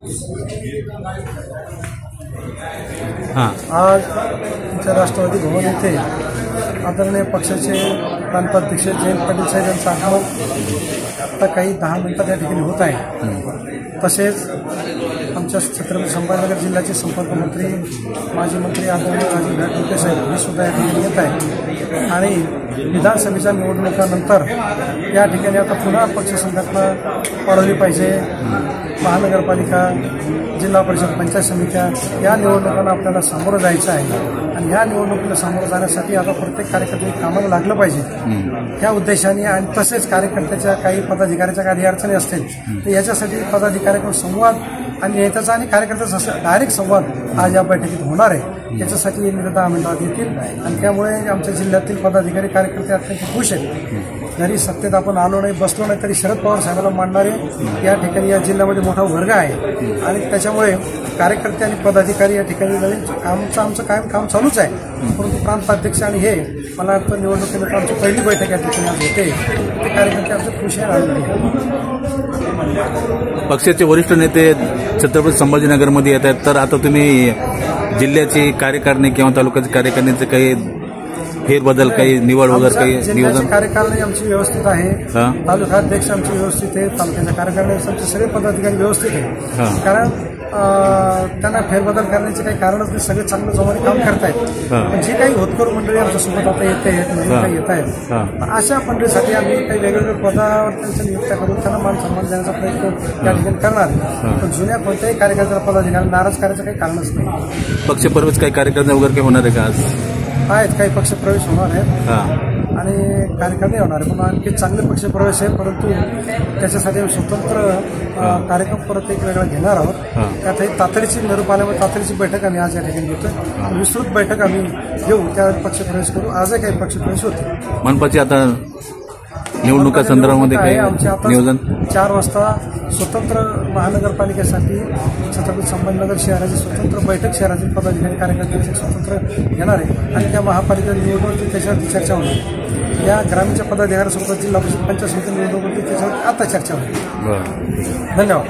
आज आमच्या राष्ट्रवादी भवन येथे आदरणीय पक्षाचे प्रांताध्यक्ष जयंत पाटील साहेब यांचं आगमन आता काही 10 मिनिटात या ठिकाणी होत आहे। तसेच आमच्या छत्रपती संभाजीनगर जिल्ह्याचे संपर्क मंत्री माजी मंत्री आदरणीय राजीव ढोके साहेब हे सुद्धा या ठिकाणी येत आहे आणि विधानसभेच्या निवडणुकानंतर या ठिकाणी आता पुन्हा पक्ष संघटना वाढवली पाहिजे। महानगरपालिका, जिल्हा परिषद, पंचायत समित्या या निवडणुकांना आपल्याला सामोरं जायचं आहे आणि या निवडणुकीला सामोरं जाण्यासाठी आता प्रत्येक कार्यकर्त्यांनी कामाला लागलं पाहिजे या उद्देशाने। आणि तसेच कार्यकर्त्याच्या काही पदाधिकाऱ्याच्या काही अडचणी असतील तर याच्यासाठी पदाधिकाऱ्यांकडून संवाद आणि नेत्याचा आणि कार्यकर्त्याचा डायरेक्ट संवाद आज या बैठकीत होणार आहे। याच्यासाठी 10 मिनिटात येतील आणि त्यामुळे आमच्या जिल्ह्यातील पदाधिकारी कार्यकर्ते अत्यंत खुश आहेत। जरी सत्तेत आपण आलो नाही बसलो नाही तरी शरद पवार साहेबांना मानणारे या ठिकाणी या जिल्ह्यामध्ये मोठा वर्ग आहे आणि त्याच्यामुळे कार्यकर्ते आणि पदाधिकारी या ठिकाणी आमचं कायम काम चालूच आहे। परंतु प्रांताध्यक्ष आणि हे मला वाटतं निवडणुकीनंतर आमची पहिली बैठक या ठिकाणी आज होते ते कार्यकर्ते आमचे खुश आहे। पक्षाचे वरिष्ठ नेते छत्रपती संभाजीनगरमध्ये येत आहेत, तर आता तुम्ही जिल्ह्याची कार्यकारिणी किंवा तालुक्याची कार्यकारिणीचे काही फेरबदल, काही निवड वगैरे, काही नियोजन? कार्यकारिणी आमची व्यवस्थित आहे, तालुकाध्यक्ष आमची व्यवस्थित आहे, तालुक्याच्या कार्यकारिणी आमचे सगळे पदाधिकारी व्यवस्थित आहे। कारण त्यांना फेरबदल करण्याचे काही कारणच नाही, सगळे चांगलं जोमाने काम करतायत। पण जी काही होतकरू मंडळी आमच्यासोबत आता येत आहेत अशा मंडळीसाठी आम्ही काही वेगवेगळ्या पदावर त्यांच्या नियुक्त्या करून त्यांना मान सन्मान देण्याचा प्रयत्न या ठिकाणी करणार। पण जुन्या कोणत्याही कार्यकर्त्याला पदाधिकारी नाराज करायचं काही कारणच नाही। पक्षप्रवेश काही कार्यकर्ते वगैरे काही होणार आहे का आज? आहेत, काही पक्षप्रवेश होणार आहेत आणि कार्यक्रम होणार आहे, पण आणखी चांगले पक्षप्रवेश आहे। परंतु त्याच्यासाठी स्वतंत्र कार्यक्रम परत एक वेगळा घेणार आहोत। त्यातही तातडीची निरोप आल्यामुळे तातडीची बैठक आम्ही आज या ठिकाणी घेतोय। विस्तृत बैठक आम्ही घेऊ, त्या पक्षप्रवेश करू। आजही काही पक्षप्रवेश होते। मनपाची आता निवडणुका संदर्भामध्ये काही नियोजन? 4 वाजता स्वतंत्र महानगरपालिकेसाठी छत्रपती संभाजीनगर शहराची स्वतंत्र बैठक शहरातील पदाधिकारी कार्यकर्त्यांची स्वतंत्र घेणार आहे आणि त्या महापालिका निवडणुकीत त्याच्यावरती चर्चा होणार। या ग्रामीणच्या पदाधिकाऱ्यांसोबत जिल्हा परिषद पंचायत समिती निवडणुकीत त्याच्यावर आता चर्चा होईल। धन्यवाद.